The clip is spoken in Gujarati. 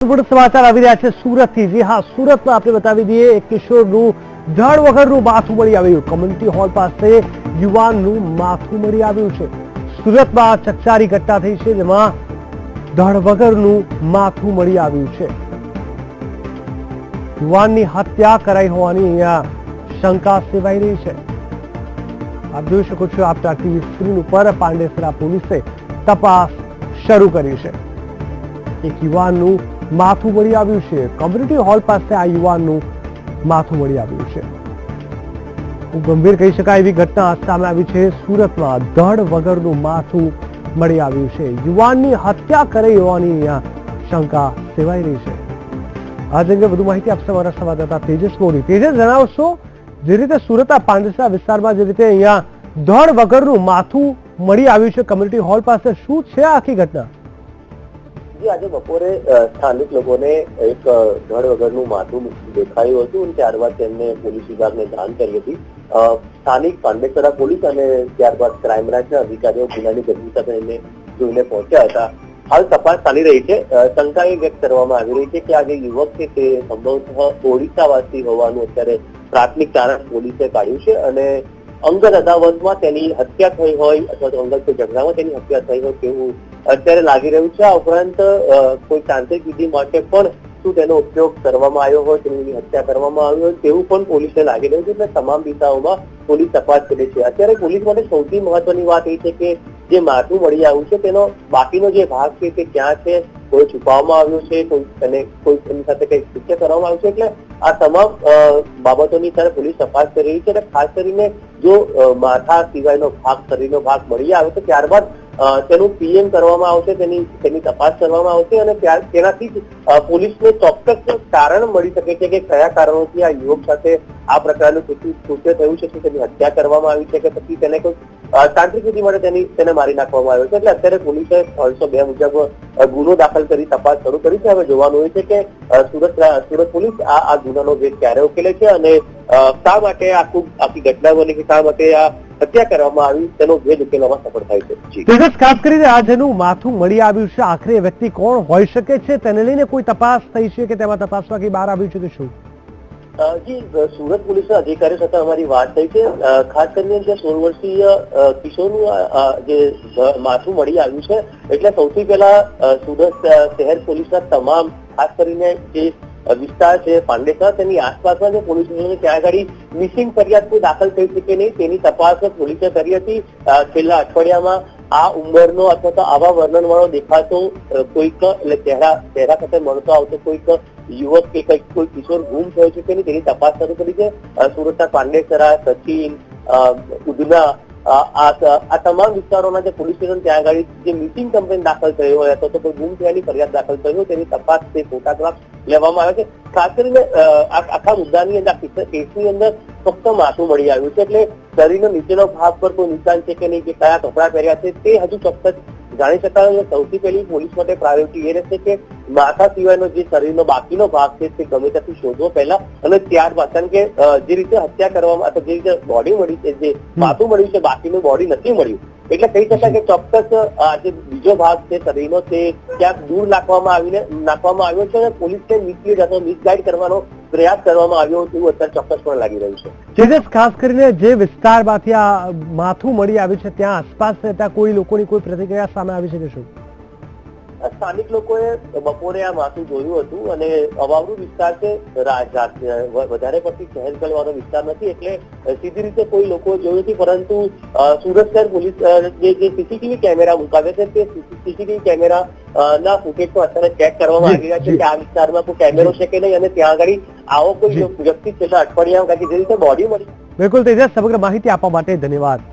સમાચાર આવી રહ્યા છે સુરતથી। જી હા, સુરતમાં આપણે બતાવી દઈએ એક કિશોરનું ધડ વગરનું માથું મળી આવ્યું। કમ્યુનિટી હોલ પાસે યુવાનનું માથું મળી આવ્યું છે। સુરતમાં ચકચારી ઘટના થઈ છે જેમાં ધડ વગરનું માથું મળી આવ્યું છે। યુવાનની હત્યા કરાઈ હોવાની અહીંયા શંકા સેવાઈ રહી છે। આપ જોઈ શકો છો, આપના ટીવી સ્ક્રીન ઉપર પાંડેસરા પોલીસે તપાસ શરૂ કરી છે। એક યુવાનનું માથું મળી આવ્યું છે। કમ્યુનિટી હોલ પાસે આ યુવાનનું માથું મળી આવ્યું છે। ગંભીર કહી શકાય એવી ઘટના સામે આવી છે। સુરતમાં ધડ વગરનું માથું મળી આવ્યું છે। યુવાનની હત્યા કરી હોવાની અહીંયા શંકા સેવાઈ રહી છે। આ અંગે વધુ માહિતી આપશે અમારા સંવાદદાતા તેજસ મોદી। તેજસ, જણાવશો, જે રીતે સુરતના પાંડેસરા વિસ્તારમાં જે રીતે અહીંયા ધડ વગરનું માથું મળી આવ્યું છે કમ્યુનિટી હોલ પાસે, શું છે આખી ઘટના? આજે બપોરે સ્થાનિક લોકોને એક ધડ વગરનું માથું દેખાયું હતું અને ત્યારબાદ તેમને પોલીસ વિભાગને જાણ કરી હતી। સ્થાનિક પાંડેસરા પોલીસ અને ત્યારબાદ ક્રાઇમ બ્રાન્ચના અધિકારીઓ ગુનાની ગંભીરતા એને જોઈને પહોંચ્યા હતા। હાલ તપાસ ચાલી રહી છે। શંકા એ વ્યક્ત કરવામાં આવી રહી છે કે આ જે યુવક છે તે સંભવતઃ ઓડિશાવાસી હોવાનું અત્યારે પ્રાથમિક તારણ પોલીસે કાઢ્યું છે અને અંગત અદાવતમાં તેની હત્યા થઈ હોય અથવા તો અંગત કોઈ ઝઘડામાં તેની હત્યા થઈ હોય તેવું અત્યારે લાગી રહ્યું છે। આ ઉપરાંત કોઈ તાંત્રિક વિધિ માટે પણ શું તેનો ઉપયોગ કરવામાં આવ્યો હોય, તેની હત્યા કરવામાં આવી હોય તેવું પણ પોલીસને લાગી રહ્યું છે। એટલે તમામ દિશાઓમાં પોલીસ તપાસ કરી છે। અત્યારે પોલીસ માટે સૌથી મહત્વની વાત એ છે કે જે માથું મળી આવ્યું છે તેનો બાકીનો જે ભાગ છે તે ક્યાં છે, કોઈ છુપાવવામાં આવ્યું છે, કોઈ એની સાથે કઈ કૃત્ય કરવામાં આવ્યું છે। એટલે આ તમામ બાબતોની ત્યારે પોલીસ તપાસ કરી રહી છે। અને ખાસ કરીને જો માથા સિવાયનો ભાગ, શરીરનો ભાગ મળી આવે તો ત્યારબાદ તેનું પીએમ કરવામાં આવશે, તેની તપાસ કરવામાં આવશે અને તેનાથી જ પોલીસને ચોક્કસ કારણ મળી શકે છે કે કયા કારણોથી આ યુવક સાથે આ પ્રકારનું કૃત્ય થયું છે, તેની હત્યા કરવામાં આવી છે કે પછી તેને કોઈ તાંત્રિક વિધિ માટે તેને મારી નાખવામાં આવ્યો છે। એટલે અત્યારે પોલીસે 302 મુજબ ગુનો દાખલ કરી તપાસ શરૂ કરી છે। હવે જોવાનું એ છે કે સુરત પોલીસ આ ગુનાનો ભેદ ક્યારે ઉકેલે છે અને શા માટે આખી ઘટના બની કે શા માટે આ હત્યા કરવામાં આવી તેનો ભેદ ઉકેલવામાં સફળ થાય છે। તેજસ, ખાસ કરીને આ જેનું માથું મળી આવ્યું છે આખરે વ્યક્તિ કોણ હોઈ શકે છે, તેને લઈને કોઈ તપાસ થઈ છે કે તેમાં તપાસમાં કઈ બહાર આવ્યું છે કે શું? જી, સુરત પોલીસના અધિકારીઓ સાથે અમારી વાત થઈ છે। ખાસ કરીને જે 16 વર્ષીય કિશોરનું જે માથું મળી આવ્યું છે એટલે સૌથી પહેલા સુરત શહેર પોલીસના તમામ ખાસ કરીને જે વિસ્તાર છે પાંડેસરા તેની આસપાસના જે પોલીસ સ્ટેશન ત્યાં આગળ મિસિંગ ફરિયાદ કોઈ દાખલ થઈ શકે નહીં તેની તપાસ પોલીસે કરી હતી। છેલ્લા અઠવાડિયામાં આ ઉંમરનો અથવા તો આવા વર્ણન વાળો દેખાતો કોઈક એટલે ચહેરા સાથે મળતો આવતો કોઈક યુવક કે કોઈ કિશોર ગુમ થયો છે તેની તપાસ શરૂ કરી છે। સુરતના પાંડેસરા, સચિન, ઉધના આ તમામ વિસ્તારોના જે પોલીસ સ્ટેશન ત્યાં આગળ જે મિસિંગ કમ્પ્લેન દાખલ થઈ હોય અથવા તો કોઈ ગુમ થયાની ફરિયાદ દાખલ થઈ હોય તેની તપાસ તે ફોટોગ્રાફ લેવામાં આવે છે। ખાસ કરીને આખા મુદ્દાની અંદર કેસની અંદર ફક્ત માથું મળી આવ્યું છે એટલે શરીરનો નીચેનો ભાગ પર કોઈ નિશાન છે કે નહીં, કે કયા કપડા પહેર્યા છે તે હજુ ચોક્કસ જાણી શકાય। સૌથી પહેલી પોલીસ માટે પ્રાયોરિટી એ રહેશે કે માથા સિવાયનો જે શરીરનો બાકીનો ભાગ છે તે ગમે ત્યાંથી શોધવો પહેલા અને ત્યારબાદ, કારણ કે જે રીતે હત્યા કરવામાં અથવા જે રીતે બોડી મળી છે, જે માથું મળ્યું છે, બાકીનું બોડી નથી મળ્યું એટલે કહી શકાય કે ચોક્કસ આ જે બીજો ભાગ છે શરીરનો તે ક્યાંક દૂર નાખવામાં આવ્યો છે અને પોલીસને મિસલીડ અથવા મિસગાઈડ કરવાનો પ્રયાસ કરવામાં આવ્યો તેવું અત્યારે ચોક્કસ પણ લાગી રહ્યું છે। તેજસ, ખાસ કરીને જે વિસ્તારમાંથી આ માથું મળી આવ્યું છે ત્યાં આસપાસ રહેતા કોઈ લોકોની કોઈ પ્રતિક્રિયા સામે આવી છે કે શું? સ્થાનિક લોકોએ બપોરે આ માથું જોયું હતું અને અવાવરૂ વિસ્તાર છે, વધારે પડતી ચહેલપહેલ વાળો વિસ્તાર નથી એટલે સીધી રીતે કોઈ લોકો જોયું નથી। પરંતુ સુરત શહેર પોલીસ જે સીસીટીવી કેમેરા મુકાવે છે તે સીસીટીવી કેમેરા ના ફૂટેજ પણ અત્યારે ચેક કરવામાં આવી રહ્યા છે કે આ વિસ્તારમાં કોઈ કેમેરો છે કે નહીં અને ત્યાં આગળ આવો કોઈ વ્યક્તિ છેલ્લા અઠવાડિયામાં જે રીતે બોડી મળી। બિલકુલ તેજસ, સમગ્ર માહિતી આપવા માટે ધન્યવાદ।